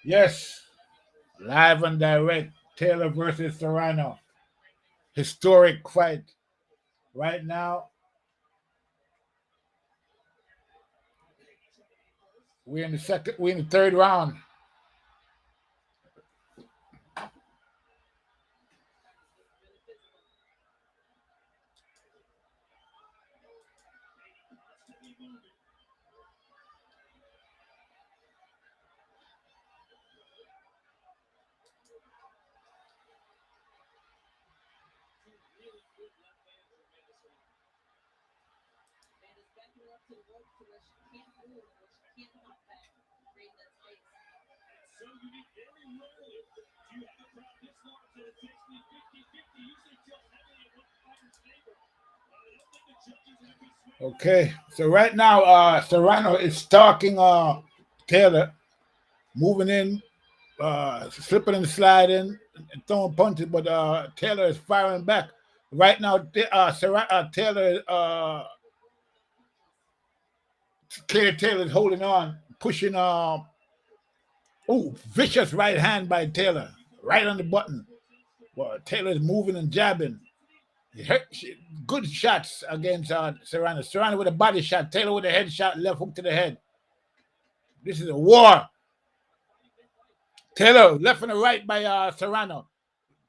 Yes, live and direct. Taylor versus Serrano. Historic fight. Right now, we're in the third round. Okay, so right now, Serrano is stalking Taylor, moving in, slipping and sliding, and throwing punches, but Taylor is firing back. Right now, Taylor, Taylor is holding on, pushing. Oh, vicious right hand by Taylor, right on the button. Well, Taylor is moving and jabbing. Good shots against Serrano. Serrano with a body shot. Taylor with a head shot, left hook to the head. This is a war. Taylor left and right by Serrano.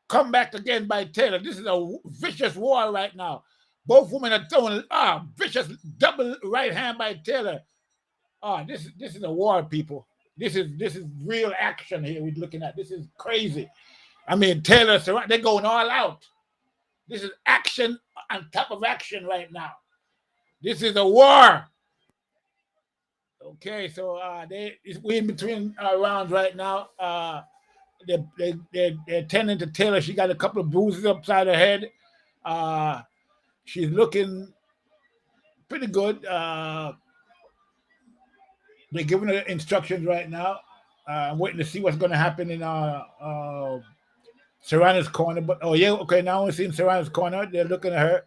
Come back again by Taylor. This is a vicious war right now. Both women are throwing vicious double right hand by Taylor. This is a war, people. This is real action here we're looking at. This is crazy. I mean, Taylor, Serrano, they're going all out. This is action on top of action right now. This is a war. Okay, so we're in between rounds right now. They're tending to Taylor. She got a couple of bruises upside her head. She's looking pretty good. They're giving her instructions right now. I'm waiting to see what's going to happen in Serrano's corner. But okay. Now we're seeing Serrano's corner. They're looking at her.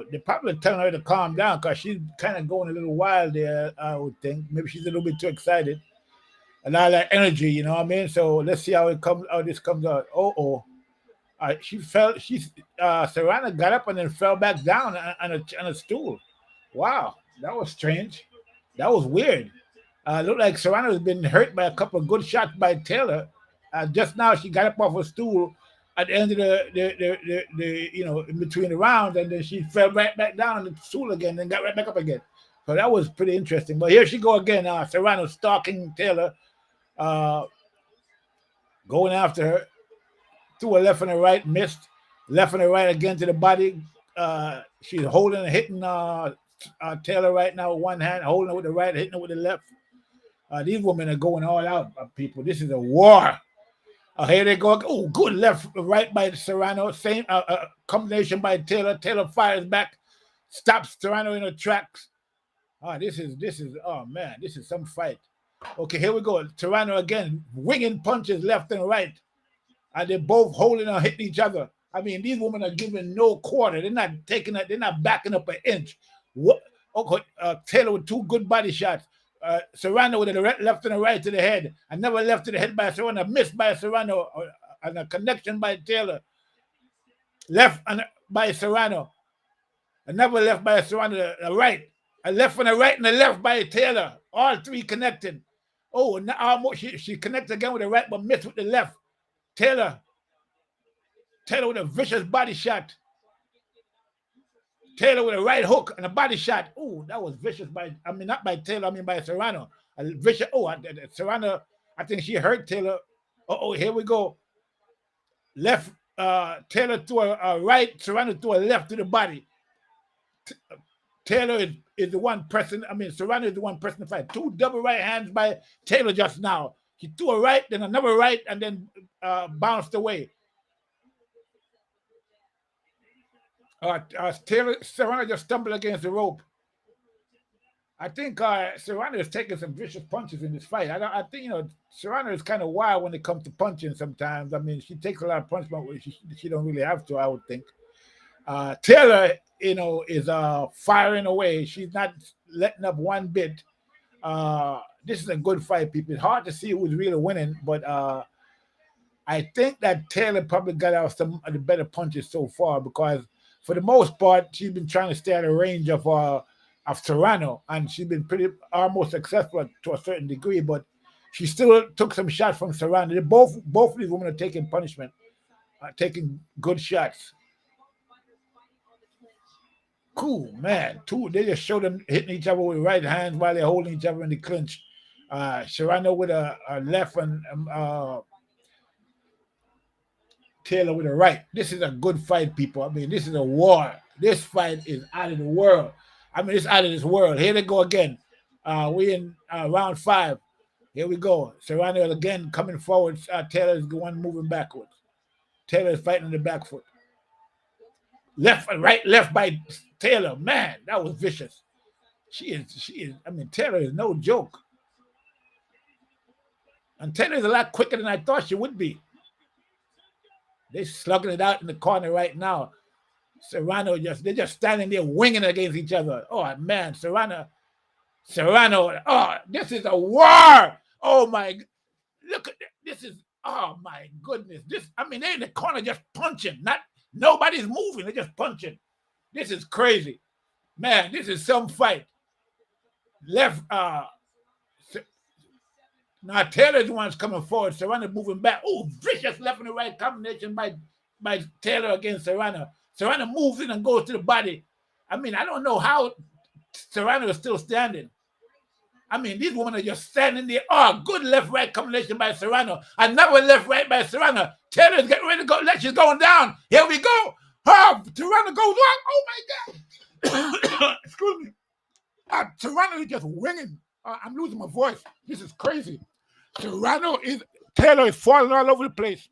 They're probably telling her to calm down because she's kind of going a little wild there. I would think maybe she's a little bit too excited. A lot of that energy, you know what I mean? So let's see how this comes out. Serrano got up and then fell back down on a stool. Wow, that was strange. That was weird. Looked like Serrano has been hurt by a couple of good shots by Taylor. Just now she got up off a stool at the end of the in between the rounds, and then she fell right back down on the stool again and got right back up again. So that was pretty interesting. But here she go again. Serrano stalking Taylor. Going after her, threw a left and a right, missed. Left and a right again to the body. She's holding and hitting Taylor right now with one hand, holding her with the right, hitting her with the left. These women are going all out, people. This is a war. Here they go. Oh, good left, right by Serrano. Same combination by Taylor. Taylor fires back, stops Serrano in her tracks. This is some fight. Okay, here we go. Serrano again, winging punches left and right. And they're both holding and hitting each other. I mean, these women are giving no quarter. They're not taking it. They're not backing up an inch. What? Okay, Taylor with two good body shots. Serrano with a left and a right to the head. Another left to the head by Serrano. Missed by Serrano. And a connection by Taylor. Left by Serrano. Another left by Serrano. A right. A left and a right and a left by Taylor. All three connected. Oh, now almost she connects again with the right, but missed with the left. Taylor with a vicious body shot. Taylor with a right hook and a body shot. Oh, that was vicious not by Taylor, by Serrano. A vicious. Serrano, I think she hurt Taylor. Here we go. Left, Taylor to a right, Serrano to a left to the body. Taylor is the one pressing. Serrano is the one pressing the fight. Two double right hands by Taylor just now. He threw a right, then another right, and then bounced away. Serrano just stumbled against the rope. I think Serrano is taking some vicious punches in this fight. I think Serrano is kind of wild when it comes to punching sometimes. She takes a lot of punches, but she don't really have to, I would think. Taylor, is firing away. She's not letting up one bit. this is a good fight, people. It's hard to see who's really winning, but I think that Taylor probably got out some of the better punches so far because, for the most part, she's been trying to stay at a range of Serrano, and she's been pretty almost successful to a certain degree. But she still took some shots from Serrano. They both of these women are taking punishment, taking good shots. Cool, man. They just showed them hitting each other with right hands while they're holding each other in the clinch. Serrano with a left and Taylor with a right. This is a good fight, people. I mean, this is a war. This fight is out of the world. I mean, it's out of this world. Here they go again. We in round 5. Here we go. Serrano again coming forward. Taylor is the one moving backwards. Taylor is fighting the back foot. Left and right, left by Taylor. Man, that was vicious. She is. I mean, Taylor is no joke. And Taylor is a lot quicker than I thought she would be. They're slugging it out in the corner right now. Serrano they're just standing there winging against each other. Oh man, Serrano. Oh, this is a war. Oh my, look at this is. Oh my goodness. They're in the corner just punching. Nobody's moving. They're just punching. This is crazy, man. This is some fight. Left. Now Taylor's the one's coming forward. Serrano moving back. Oh, vicious left and the right combination by Taylor against Serrano. Serrano moves in and goes to the body. I mean, I don't know how Serrano is still standing. I mean, these women are just standing there. Oh, good left-right combination by Serrano. Another left-right by Serrano. Taylor's getting ready to go. She's going down. Here we go. Oh, Serrano goes on. Oh, my God. Excuse me. Serrano is just winging. I'm losing my voice. This is crazy. Taylor is falling all over the place.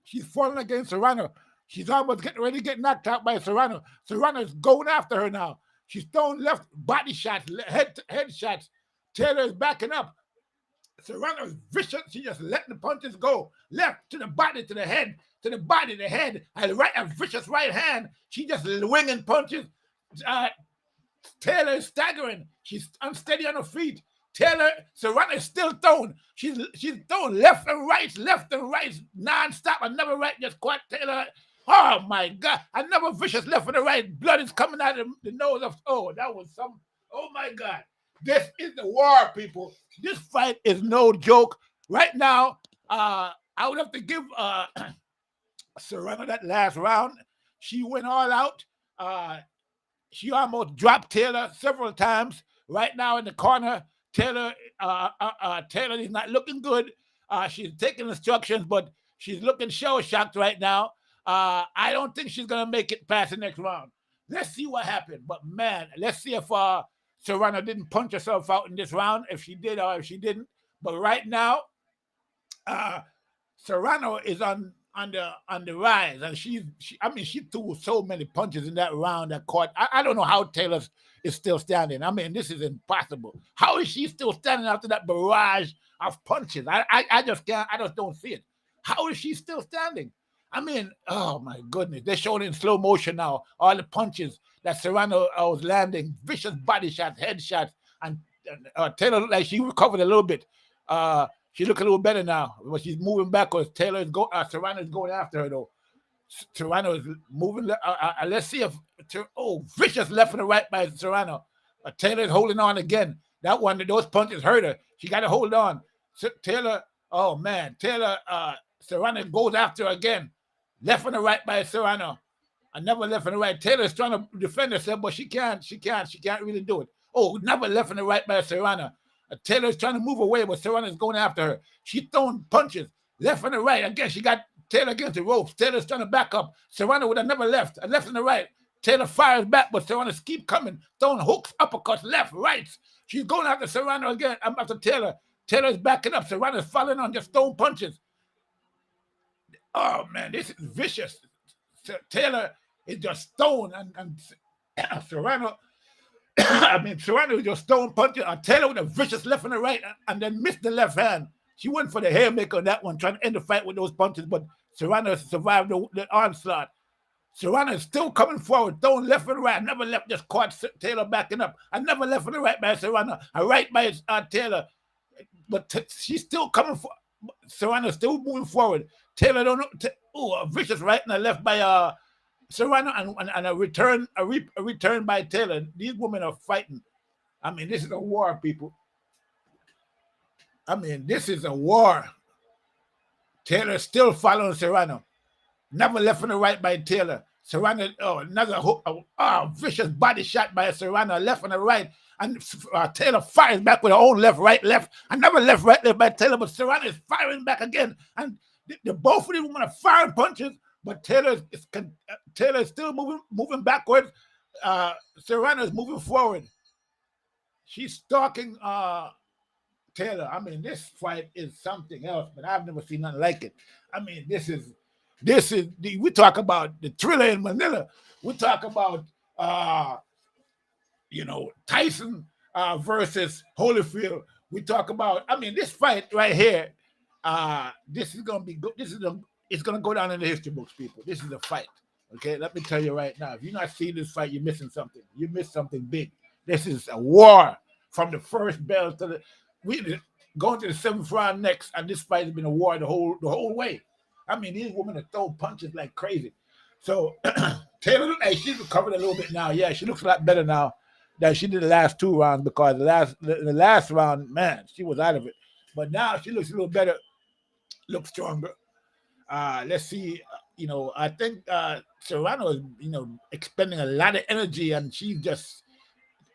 She's falling against Serrano. She's almost getting ready to get knocked out by Serrano. Serrano is going after her now. She's throwing left body shots, head shots. Taylor is backing up. Serrano is vicious. She just letting the punches go. Left to the body, to the head, to the body, the head. And a vicious right hand. She just winging punches. Taylor is staggering. She's unsteady on her feet. Serrano is still throwing. She's throwing left and right, non-stop. Another right just caught Taylor. Oh my God. Another vicious left and the right. Blood is coming out of the nose of. Oh, that was some. Oh my God. This is the war, people. This fight is no joke. Right now, I would have to give Serrano that last round. She went all out. She almost dropped Taylor several times. Right now in the corner, Taylor is not looking good. She's taking instructions, but she's looking shell-shocked right now. I don't think she's going to make it past the next round. Let's see what happened. But, man, let's see if Serrano didn't punch herself out in this round, if she did or if she didn't. But right now, Serrano is on the rise, and she threw so many punches in that round that caught. I don't know how Taylor is still standing. I mean, this is impossible. How is she still standing after that barrage of punches? I just can't. I just don't see it. How is she still standing? I mean, oh my goodness, they're showing in slow motion now all the punches that Serrano was landing, vicious body shots, head shots, and Taylor looked like she recovered a little bit. She look a little better now, but she's moving backwards. Serrano is going after her though. Serrano is moving. Let's see if vicious left and the right by Serrano. Taylor is holding on again. Those punches hurt her. She got to hold on. Taylor, oh man, Serrano goes after her again. Left and the right by Serrano. Another left and the right. Taylor is trying to defend herself, but she can't really do it. Oh, another left and the right by Serrano. Taylor is trying to move away, but Serrano is going after her. She's throwing punches left and the right. Again, she got Taylor against the ropes. Taylor's trying to back up. Serrano with another left, a left and the right. Taylor fires back, but Serrano keep coming, throwing hooks, uppercuts, left, rights. She's going after Serrano again. I'm after Taylor. Taylor's backing up. Serrano's falling on, just throwing punches. Oh man, this is vicious. Taylor is just throwing, and Serrano. Serrano was just throwing punches. Taylor with a vicious left and the right, and then missed the left hand. She went for the haymaker on that one, trying to end the fight with those punches, but Serrano survived the onslaught. Serrano is still coming forward, throwing left and right. Another left just caught Taylor backing up. Another left and the right by Serrano. A right by Taylor. but she's still coming for. Serrano's still moving forward. Taylor don't know. A vicious right and a left by Serrano and a return by Taylor. These women are fighting. I mean, this is a war, people. I mean, this is a war. Taylor still following Serrano. Never left on the right by Taylor. Serrano, another hook, vicious body shot by Serrano, left on the right. And Taylor fires back with her own left, another left, right by Taylor, but Serrano is firing back again. And both of these women are firing punches, but Taylor is still moving backwards. Serrano is moving forward. She's stalking Taylor. I mean, this fight is something else, but I've never seen nothing like it. I mean, we talk about the thriller in Manila. We talk about Tyson versus Holyfield. We talk about, I mean, this fight right here, this is gonna be good. It's gonna go down in the history books, people. This is a fight. Okay, let me tell you right now. If you're not seeing this fight, you're missing something. You missed something big. This is a war from the first bell to we going to the seventh round next, and this fight has been a war the whole way. I mean, these women are throwing punches like crazy. So Taylor looks like she's recovered a little bit now. Yeah, she looks a lot better now than she did the last two rounds, because the last round, man, she was out of it. But now she looks a little better, looks stronger. Let's see. I think Serrano is, expending a lot of energy, and she's just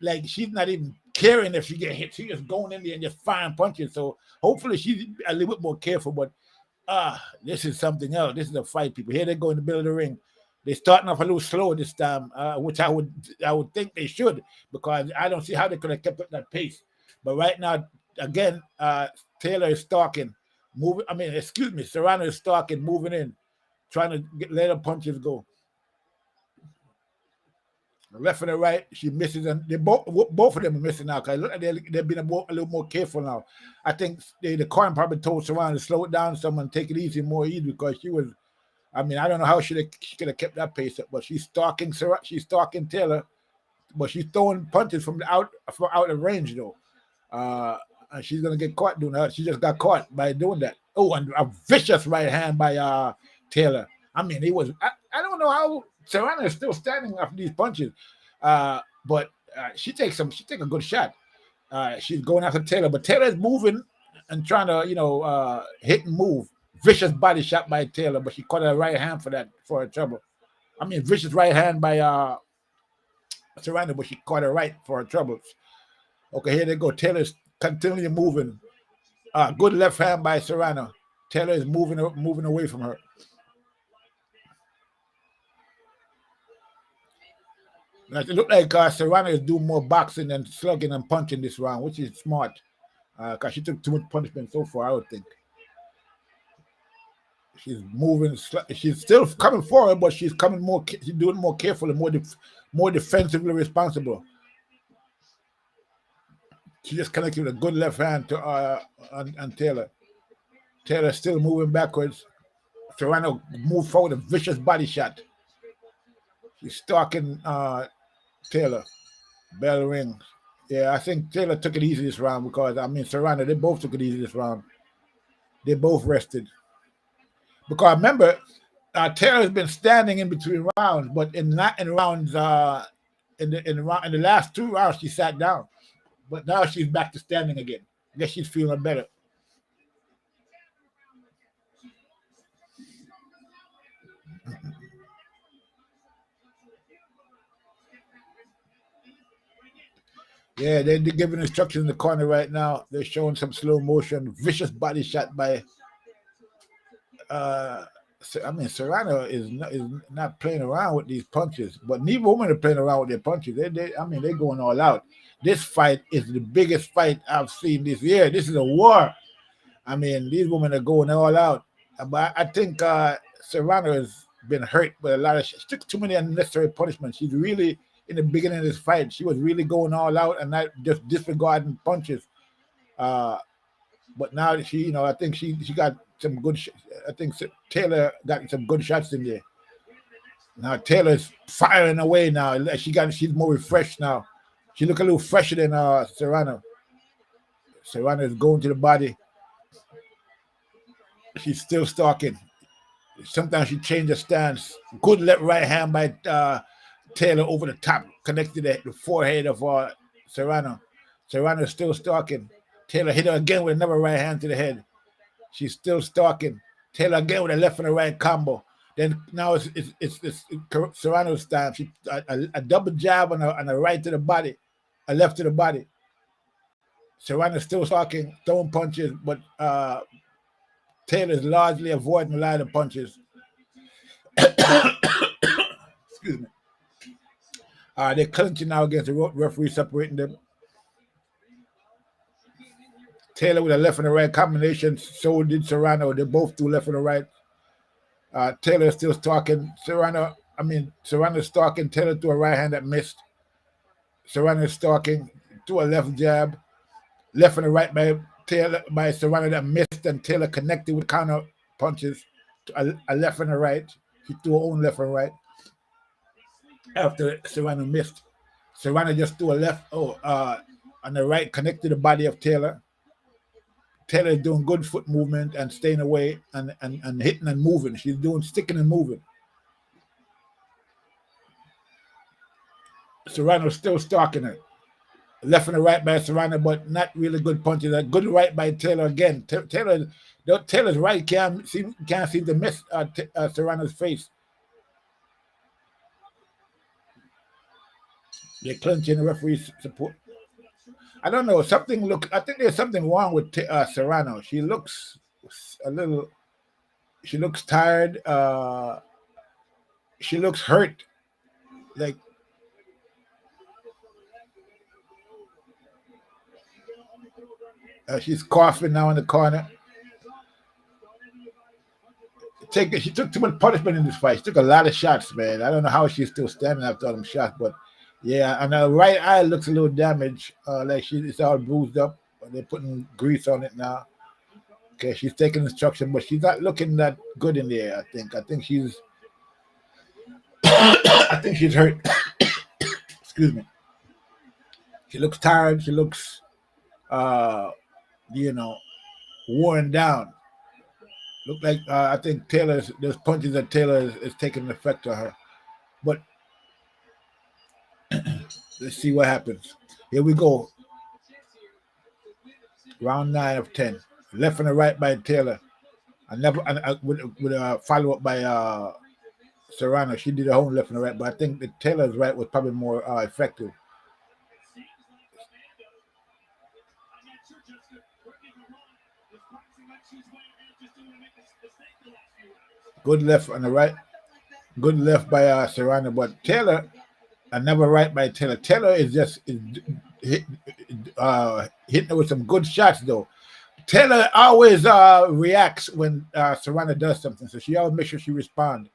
like, she's not even caring if she get hit. She's just going in there and just firing punches. So hopefully she's a little bit more careful. But this is something else. This is a fight, people. Here they go in the middle of the ring. They're starting off a little slower this time, which I would think they should, because I don't see how they could have kept up that pace. But right now, again, Taylor is stalking, moving. Serrano is stalking, moving in, trying to let her punches go. Left and the right, she misses, and they both of them are missing now, because they've been a little more careful now. I think the corner probably told Serrano to slow it down, someone take it easy, more easy, because she was. I mean, I don't know how she could have kept that pace up, but she's stalking Taylor, but she's throwing punches from out of range though, and she's gonna get caught doing that. She just got caught by doing that. Oh, and a vicious right hand by Taylor. I mean, he was. I don't know how Serrano is still standing after these punches, but she takes a good shot. She's going after Taylor, but Taylor is moving and trying to hit and move. Vicious body shot by Taylor, but she caught her right hand for her trouble. I mean, vicious right hand by Serrano, but she caught her right for her troubles. Okay, here they go. Taylor's continually moving. Good left hand by Serrano. Taylor is moving away from her. It looked like Serrano is doing more boxing than slugging and punching this round, which is smart, because she took too much punishment so far, I would think. She's moving. She's still coming forward, but she's coming more. She's doing more carefully, more defensively responsible. She just connected with a good left hand to and Taylor. Taylor still moving backwards. Serrano moved forward, a vicious body shot. She's stalking Taylor. Bell rings. Yeah, I think Taylor took it easy this round, because Serrano, they both took it easy this round. They both rested. Because remember, Taylor's been standing in between rounds, but in rounds, in the last two rounds, she sat down. But now she's back to standing again. I guess she's feeling better. Yeah, they're giving instructions in the corner right now. They're showing some slow motion, vicious body shot by. Serrano is not playing around with these punches, but neither woman are playing around with their punches. They're going all out. This fight is the biggest fight I've seen this year. This is a war. I mean, these women are going all out. But I think Serrano has been hurt by a lot of. She took too many unnecessary punishments. She's really, in the beginning of this fight, she was really going all out and not just disregarding punches. But now she, I think she got some good. I think Taylor got some good shots in there. Now Taylor's firing away now. She's more refreshed now. She look a little fresher than Serrano. Serrano is going to the body. She's still stalking. Sometimes she changed her stance. Good left right hand by Taylor over the top, connected the forehead of Serrano. Serrano is still stalking. Taylor hit her again with another right hand to the head. She's still stalking. Taylor again with a left and a right combo. Then now it's Serrano's time. She a double jab and a right to the body, a left to the body. Serrano's still stalking, throwing punches, but Taylor's largely avoiding a lot of punches. Excuse me. They're clinching now against the referee, separating them. Taylor with a left and a right combination. So did Serrano. They both do left and a right. Taylor still stalking. Serrano's stalking. Taylor threw a right hand that missed. Serrano's stalking. Threw a left jab. Left and a right by Serrano that missed, and Taylor connected with counter punches. A left and a right. He threw her own left and right. After Serrano missed, Serrano just threw a left on the right, connected the body of Taylor. Taylor is doing good foot movement and staying away and hitting and moving. She's doing sticking and moving. Serrano's still stalking her. Left and a right by Serrano, but not really good punches. A good right by Taylor again. Taylor's right can't seem to miss Serrano's face. They're clinching, the referee's support. I don't know. I think there's something wrong with Serrano. She looks tired. She looks hurt. Like, she's coughing now in the corner. She took too much punishment in this fight. She took a lot of shots, man. I don't know how she's still standing after all them shots, but yeah, and her right eye looks a little damaged, like it's all bruised up. They're putting grease on it now. Okay, she's taking instruction, but she's not looking that good in there. I think she's hurt. Excuse me. She looks tired. She looks, worn down. Look like I think those punches that Taylor is taking an effect on her. But let's see what happens. Here we go. Round 9 of 10. Left and a right by Taylor. With a follow up by Serrano. She did her own left and a right, but I think the Taylor's right was probably more effective. Good left and a right. Good left by Serrano, but Taylor, another right by Taylor. Taylor is just hitting her with some good shots, though. Taylor always reacts when Serrano does something, so she always makes sure she responds.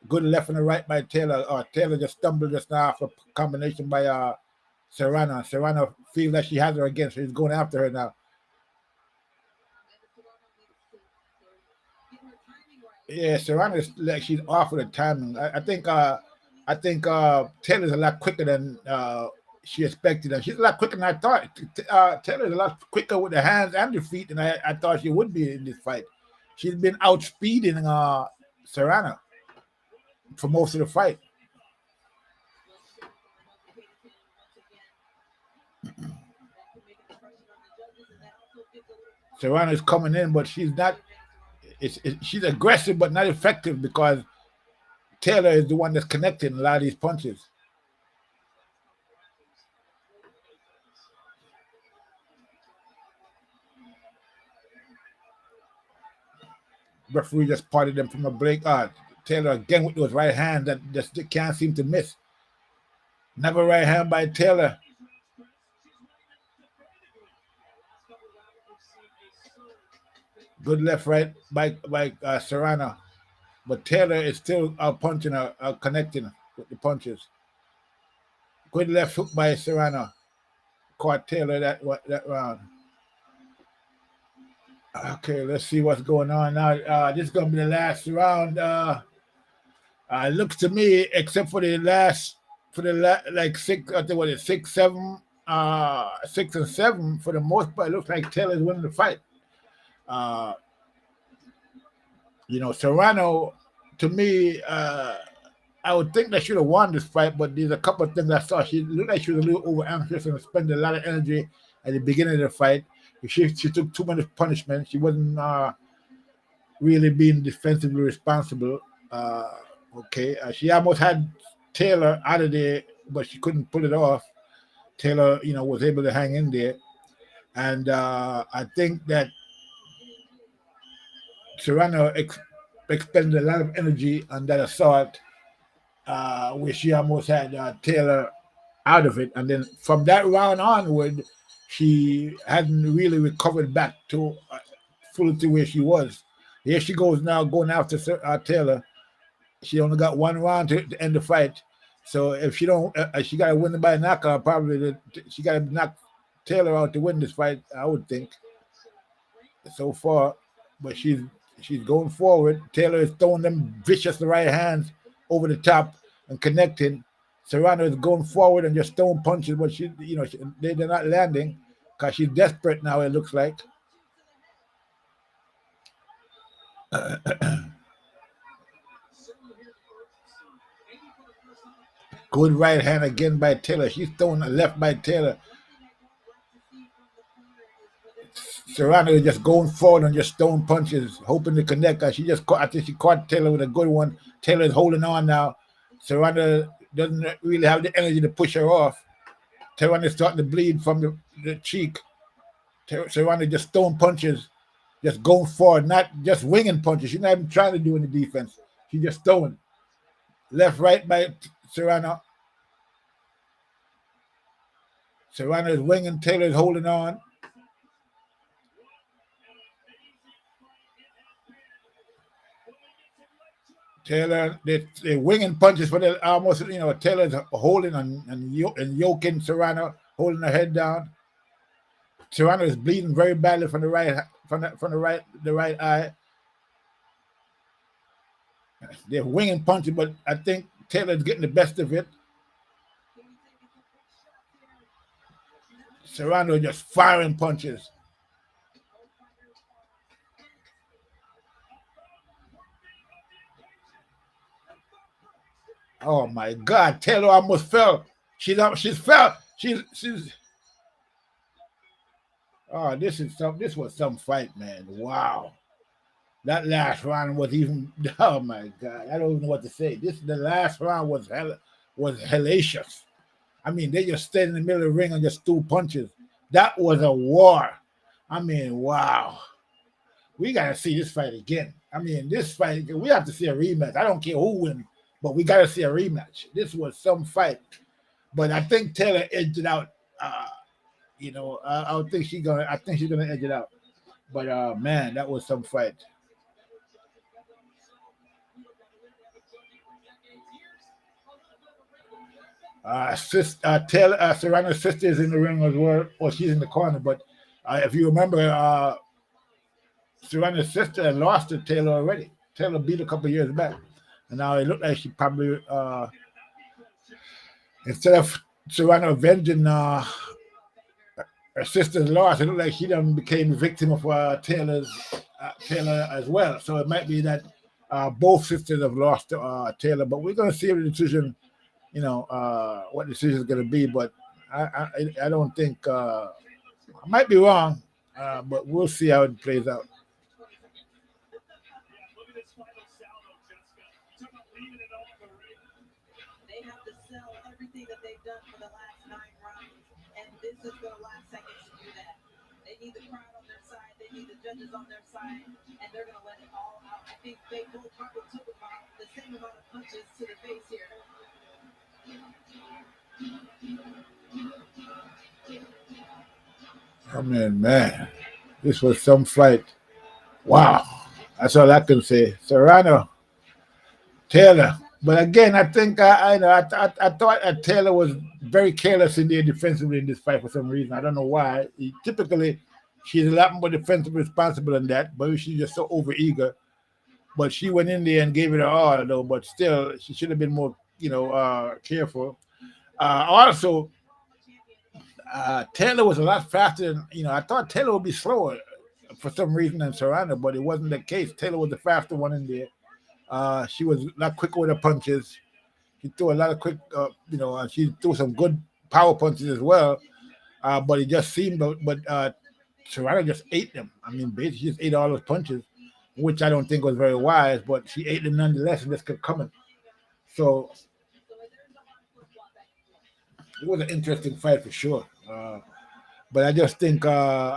Good left and a right by Taylor. Taylor just stumbled just now for combination by Serrano. Serrano feels like she has her again, so he's going after her now. Yeah, Serrano is like she's off with the timing. I think Taylor's a lot quicker than she expected, and she's a lot quicker than I thought. Taylor's a lot quicker with the hands and the feet than I thought she would be in this fight. She's been outspeeding Serrano for most of the fight. Serrano's coming in, but she's not. She's aggressive but not effective because Taylor is the one that's connecting a lot of these punches. Referee just parted them from a break. Taylor again with those right hands that just can't seem to miss. Another right hand by Taylor. Good left right by Serrano, but Taylor is still punching her, connecting with the punches. Good left hook by Serrano, caught Taylor that round. Okay, let's see what's going on now. This is gonna be the last round. Looks to me, except for the last, like 6, I think what is 6, 7. 6 and 7, for the most part, it looks like Taylor's winning the fight. Uh, Serrano, to me, I would think that should have won this fight, but there's a couple of things I saw. She looked like she was a little over anxious and spent a lot of energy at the beginning of the fight. She took too much punishment. She wasn't really being defensively responsible. She almost had Taylor out of there, but she couldn't pull it off. Taylor, was able to hang in there. And I think that Serrano expended a lot of energy on that assault, where she almost had Taylor out of it. And then from that round onward, she hadn't really recovered back to fully to where she was. Here she goes now, going after Taylor. She only got one round to end the fight. So if she don't, she got to win it by a knockout. Probably she got to knock Taylor out to win this fight, I would think. So far, but she's going forward. Taylor is throwing them vicious right hands over the top and connecting. Serrano is going forward and just throwing punches, but they're not landing because she's desperate now. It looks like. Good right hand again by Taylor. She's throwing a left by Taylor. Serrano is just going forward and just throwing punches, hoping to connect. I think she caught Taylor with a good one. Taylor's holding on now. Serrano doesn't really have the energy to push her off. Serrano is starting to bleed from the cheek. Serrano just throwing punches, just going forward, not just winging punches. She's not even trying to do any defense. She's just throwing. Left, right by Serrano. Serrano is winging. Taylor is holding on. Taylor, they're winging punches, but they're almost, Taylor's holding and yoking Serrano, holding her head down. Serrano is bleeding very badly from the right eye. They're winging punches, but I think Taylor's getting the best of it. Serrano just firing punches. Oh my God! Taylor almost fell. She's fell. She's. Oh, this was some fight, man. Wow. That last round was even. Oh my God! I don't even know what to say. The last round was hellacious. I mean, they just stayed in the middle of the ring and just threw punches. That was a war. I mean, wow. We gotta see this fight again. I mean, this fight, we have to see a rematch. I don't care who wins, but we gotta see a rematch. This was some fight. But I think Taylor edged it out. I think she's gonna edge it out. But man, that was some fight. Serrano's sister is in the ring as well. Well, she's in the corner, but if you remember, Serrano's sister had lost to Taylor already. Taylor beat a couple of years back, and now it looked like she probably, instead of Serrano avenging her sister's loss, it looked like she then became a victim of Taylor as well. So it might be that both sisters have lost to Taylor, but we're going to see the decision. What the decision is going to be, but I don't think I might be wrong, but we'll see how it plays out. They have to sell everything that they've done for the last 9 rounds, and this is the last seconds to do that. They need the crowd on their side, they need the judges on their side, and they're going to let it all out. I think they both probably took about the same amount of punches to the face here. I mean, man, this was some fight. Wow, that's all I can say. Serrano, Taylor, but again, I think I thought that Taylor was very careless in there defensively in this fight for some reason. I don't know why. Typically, she's a lot more defensively responsible than that, but she's just so overeager. But she went in there and gave it her all, though. But still, she should have been more, careful. Also, Taylor was a lot faster than, I thought Taylor would be slower for some reason than Serrano, but it wasn't the case. Taylor was the faster one in there. She was a lot quicker with her punches. She threw a lot of quick, and she threw some good power punches as well. But it just seemed, but Serrano just ate them. I mean, basically, she just ate all those punches, which I don't think was very wise, but she ate them nonetheless and just kept coming. So it was an interesting fight for sure. But I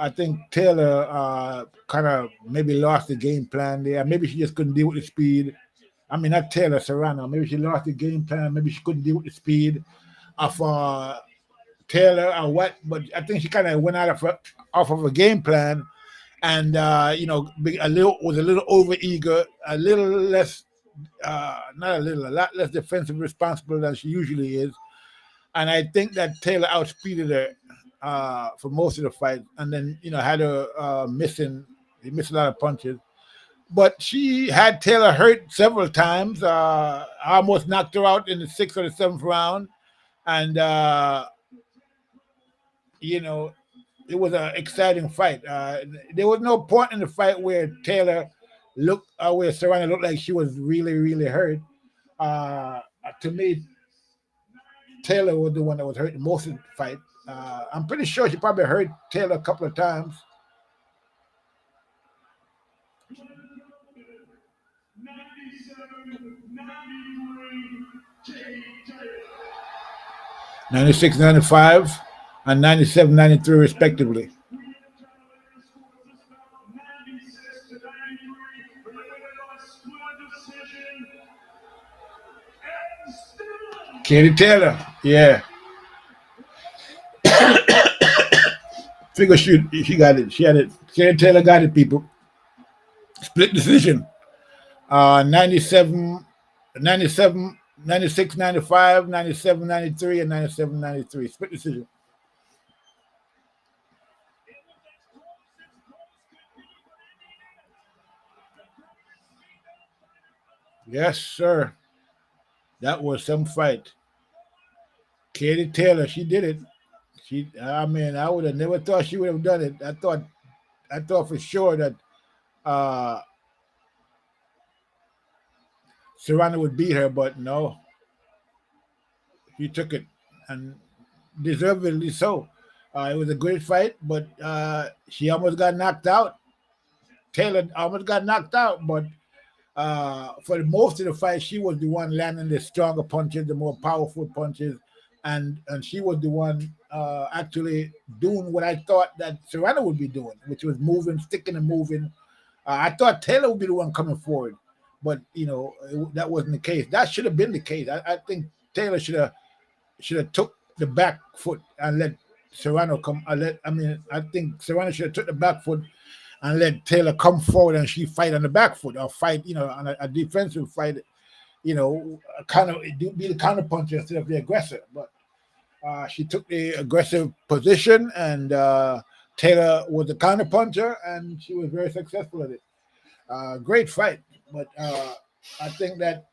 think Taylor kind of maybe lost the game plan there. Maybe she just couldn't deal with the speed. I mean, not Taylor, Serrano. Maybe she lost the game plan. Maybe she couldn't deal with the speed of Taylor or what. But I think she kind of went off of a game plan, and was a little over eager, a little less, not a little, a lot less defensive responsible than she usually is. And I think that Taylor outspeeded her for most of the fight, and then had her missing. He missed a lot of punches, but she had Taylor hurt several times. Almost knocked her out in the 6th or the 7th round, and it was an exciting fight. There was no point in the fight where where Serrano looked like she was really, really hurt. To me, Taylor was the one that was hurt most of the fight. I'm pretty sure she probably hurt Taylor a couple of times. '96, '95, and '97, '93, respectively. Katie Taylor, yeah. Figure she got it. She had it. Katie Taylor got it, people. Split decision. 97, 97, 96, 95, 97, 93, and 97, 93. Split decision. Yes, sir. That was some fight. Katie Taylor, she did it. I mean, I would have never thought she would have done it. I thought for sure that uh, Serrano would beat her, but no, he took it, and deservedly so. It was a great fight, but she almost got knocked out. Taylor almost got knocked out, but for most of the fight, she was the one landing the stronger punches, the more powerful punches, and she was the one actually doing what I thought that Serrano would be doing, which was moving, sticking and moving. I thought Taylor would be the one coming forward, but that wasn't the case. That should have been the case. I think Taylor should have took the back foot and let Serrano come. I think Serrano should have took the back foot and let Taylor come forward and she fight on the back foot or fight, on a defensive fight, kind of be the counter puncher instead of the aggressor. But she took the aggressive position, and Taylor was the counter puncher, and she was very successful at it. Great fight, but I think that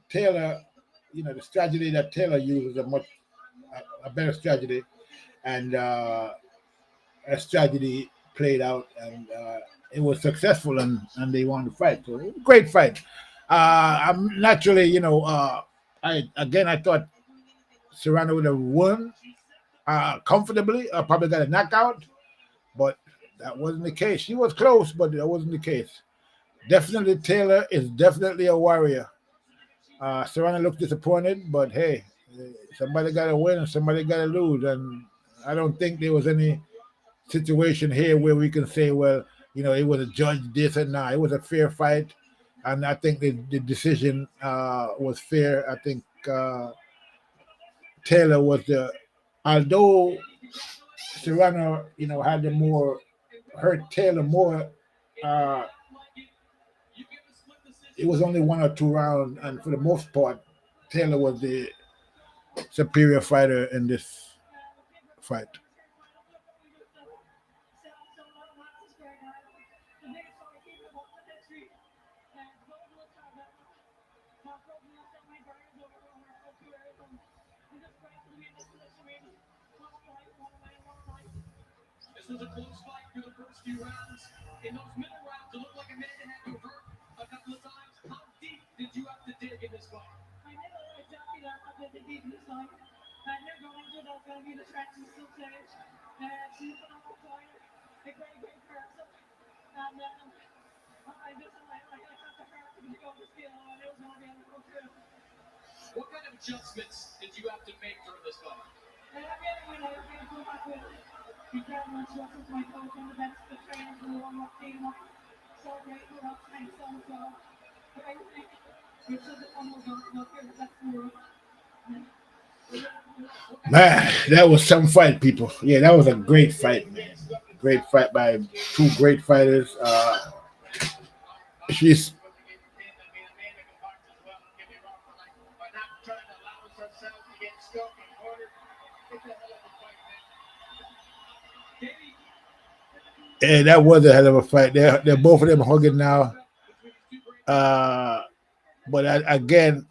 Taylor, the strategy that Taylor used was a better strategy, and a strategy played out, and it was successful, and they won the fight. So great fight. I'm naturally, I thought Serrano would have won comfortably. Probably got a knockout, but that wasn't the case. She was close, but that wasn't the case. Definitely, Taylor is definitely a warrior. Serrano looked disappointed, but hey, somebody got to win and somebody got to lose, and I don't think there was any situation here where we can say, well, it was a judge this and that. It was a fair fight, and I think the decision was fair. I think Taylor was although Serrano, had the more hurt Taylor more. Uh, it was only 1 or 2 rounds, and for the most part, Taylor was the superior fighter in this fight. This was a close fight for the first few rounds. In those middle rounds, it looked like Amanda had to hurt a couple of times. How deep did you have to dig in this fight? I knew exactly that I had to dig in this fight. I knew going into that was going to be the stretch and still stage. She's a phenomenal fighter, a great person. And I just had to hurt to go to skill. I knew it was going to be able to go through. What kind of adjustments did you have to make during this fight? I really go back with incredible instructions from my coach and the best the trainers in the warm-up team. So grateful that thanks so much for everything. It's such a fun workout here. That's the world. Man, that was some fight, people. Yeah, that was a great fight, man. Great fight by two great fighters. She's yeah, that was a hell of a fight. They're both of them hugging now. But again,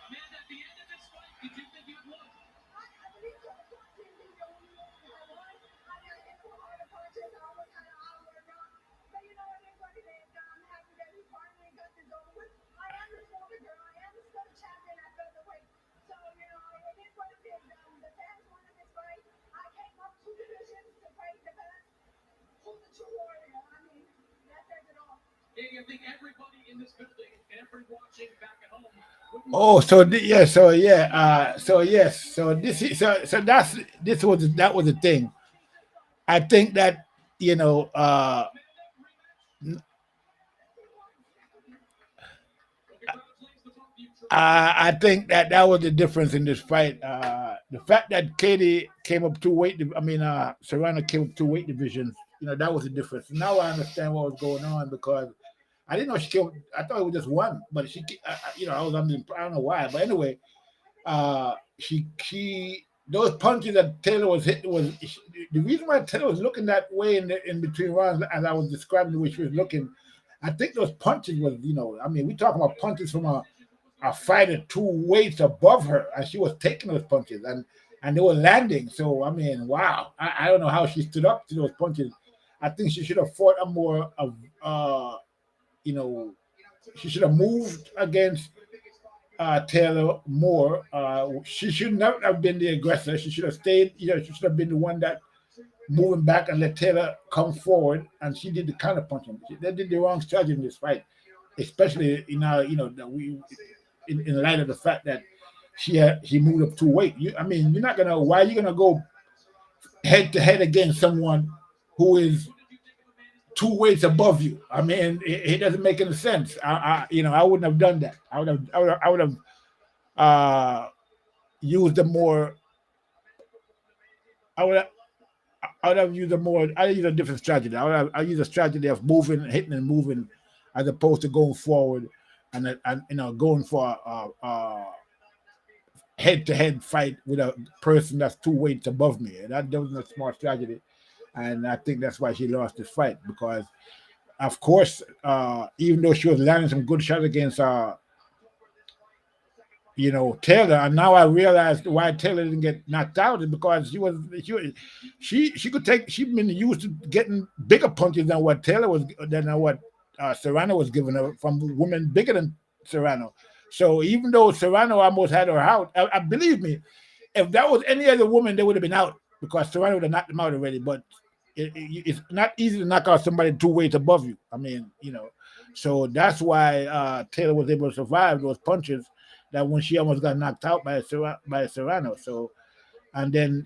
Amanda, at the end of this fight, did you think you had won? Katie, I think everybody in this building and everybody watching back at home wouldn't oh, mind so seeing yeah, so yeah, so yes, so this is so that was the thing. I think that you know, congratulations to both of you. I think that that was the difference in this fight. The fact that Katie came up two weight, I mean, Serrano came up two weight divisions. That was the difference. Now I understand what was going on because I didn't know she came. I thought it was just one, but I was under. I don't know why, but anyway, she those punches that Taylor was hitting the reason why Taylor was looking that way in between rounds as I was describing the way she was looking. I think those punches was I mean we talking about punches from a fighter two weights above her, and she was taking those punches and they were landing. So I mean, wow, I don't know how she stood up to those punches. I think she should have fought a more of you know she should have moved against Taylor more. She should not have been the aggressor. She should have stayed. She should have been the one that moving back and let Taylor come forward. And she did the counter punching. They did the wrong strategy in this fight, especially that we in light of the fact that she moved up two weight. I mean, you're not gonna. Why are you gonna go head to head against someone who is two weights above you? I mean, it doesn't make any sense. I wouldn't have done that. I would have uh, used a more. I would. I would have used a more. I use a different strategy. I use a strategy of moving, hitting, and moving, as opposed to going forward and going for a head-to-head fight with a person that's two weights above me. That wasn't a smart strategy, and I think that's why she lost this fight because, of course, even though she was landing some good shots against Taylor, and now I realized why Taylor didn't get knocked out is because she could take. She'd been used to getting bigger punches than what Serrano was giving her from women bigger than Serrano. So even though Serrano almost had her out, I believe me, if that was any other woman, they would have been out because Serrano would have knocked them out already. But it's not easy to knock out somebody two weights above you. I mean, so that's why Taylor was able to survive those punches that when she almost got knocked out by Serrano. So, and then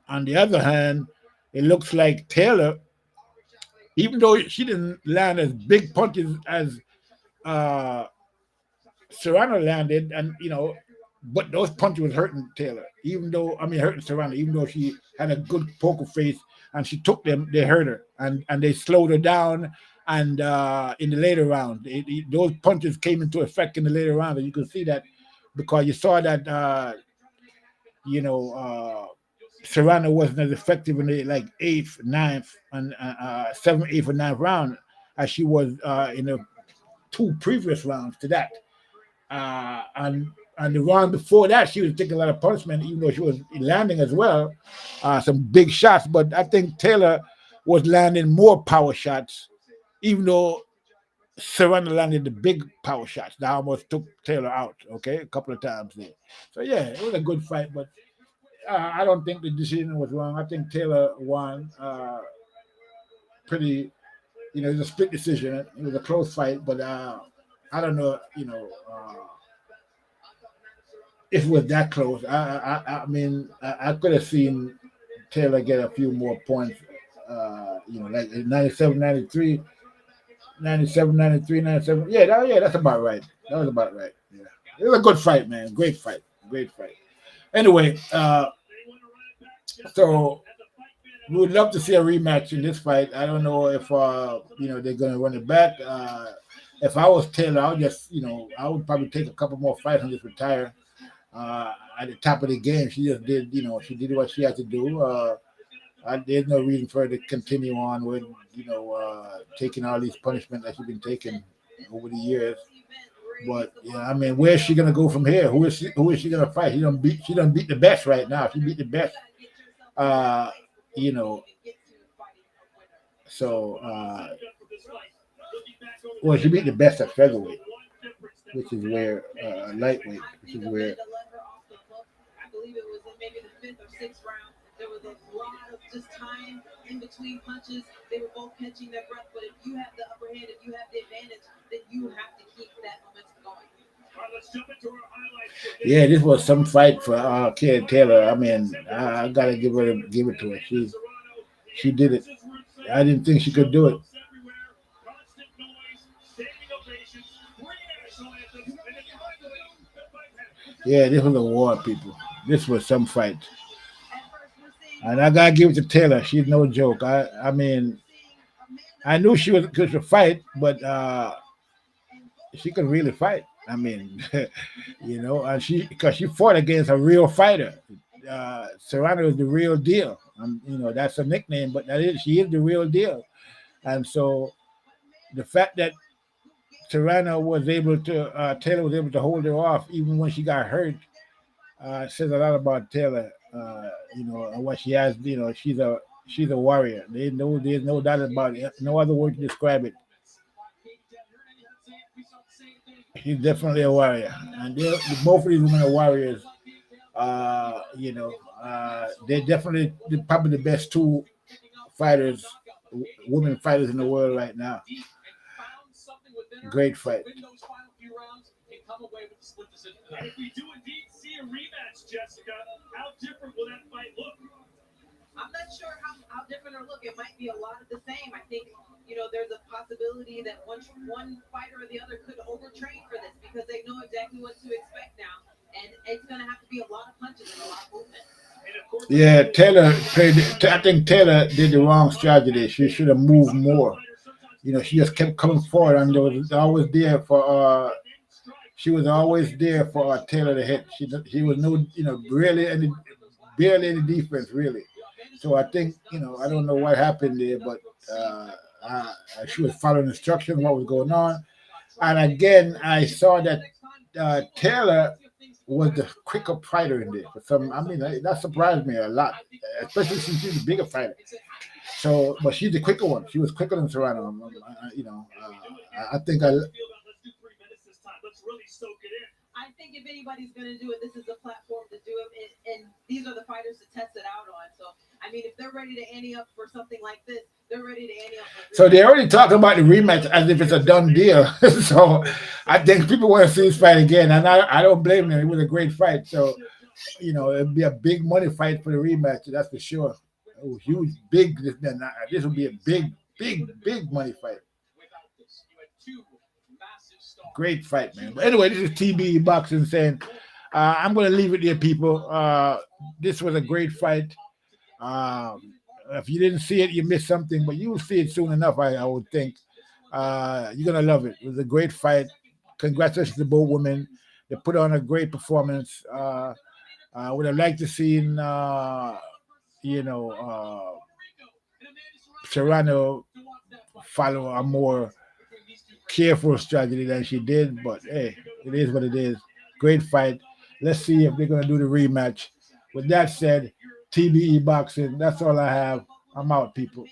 on the other hand, it looks like Taylor, even though she didn't land as big punches as uh, Serrano landed, and but those punches was hurting Taylor, even though hurting Serrano, even though she had a good poker face and she took them. They hurt her, and they slowed her down. And in the later round, those punches came into effect in the later round, and you could see that because you saw that Serrano wasn't as effective in the like eighth, ninth, and seventh, eighth, and ninth round as she was in the two previous rounds to that. And the round before that, she was taking a lot of punishment, even though she was landing as well, some big shots. But I think Taylor was landing more power shots, even though Serrano landed the big power shots that almost took Taylor out. Okay, a couple of times there. So yeah, it was a good fight, but I don't think the decision was wrong. I think Taylor won pretty. It was a split decision. It was a close fight, but I don't know. If it was that close, I mean, I could have seen Taylor get a few more points. Like 97, 93, 97, 93, 97. Yeah, that's about right. That was about right. Yeah, it was a good fight, man. Great fight. Anyway, so we would love to see a rematch in this fight. I don't know if they're going to run it back. If I was Taylor, I would probably take a couple more fights and just retire. At the top of the game, she just did, she did what she had to do. There's no reason for her to continue on with, taking all these punishments that she's been taking over the years. But I mean, where's she gonna go from here? Who is she gonna fight? She done beat the best right now. She beat the best. She beat the best at featherweight, which is where lightweight, which is where. I believe it was in maybe the fifth or sixth round. There was a lot of just time in between punches. They were both catching their breath, but if you have the upper hand, if you have the advantage, then you have to keep that momentum going. Yeah, this was some fight for Kid Taylor. I mean, I gotta give it to her. She did it. I didn't think she could do it. Yeah, this was a war, people. This was some fight. And I gotta give it to Taylor. She's no joke. I mean, I knew she was good to fight, but she could really fight. I mean, and because she fought against a real fighter. Serrano is the real deal. That's a nickname, but she is the real deal. And so the fact that Taylor was able to hold her off even when she got hurt, says a lot about Taylor. And what she has. She's a warrior. There's no doubt about it. No other word to describe it. She's definitely a warrior, and both of these women are warriors. They're definitely probably the best two fighters, women fighters in the world right now. Great fight. If we do indeed see a rematch, Jessica, how different will that fight look? I'm not sure how different it'll look. It might be a lot of the same. I think, there's a possibility that one fighter or the other could overtrain for this because they know exactly what to expect now. And it's going to have to be a lot of punches and a lot of movement. Yeah, I think Taylor did the wrong strategy. She should have moved more. She just kept coming forward, and she was always there for Taylor to hit. She was barely any defense really. So I think I don't know what happened there, but she was following instructions, what was going on, and again I saw that Taylor was the quicker fighter in there. That surprised me a lot, especially since she's a bigger fighter. So, but she's the quicker one. She was quicker than Serrano. I think I think if anybody's going to do it, this is the platform to do it, and these are the fighters to test it out on. So, I mean, if they're ready to ante up for something like this, they're ready to ante up. So they're already talking about the rematch as if it's a done deal. So I think people want to see this fight again, and I don't blame them. It was a great fight. So, it'd be a big money fight for the rematch. That's for sure. Oh, huge, big. This will be a big money fight. Great fight, man. But anyway, this is TBE Boxing saying, I'm going to leave it there, people. This was a great fight. if you didn't see it, you missed something, but you will see it soon enough, I would think. You're going to love it. It was a great fight. Congratulations to both women. They put on a great performance. I would have liked to see, Serrano follow a more careful strategy than she did, but hey, it is what it is. Great fight. Let's see if they're going to do the rematch. With that said, TBE Boxing, that's all I have. I'm out, people.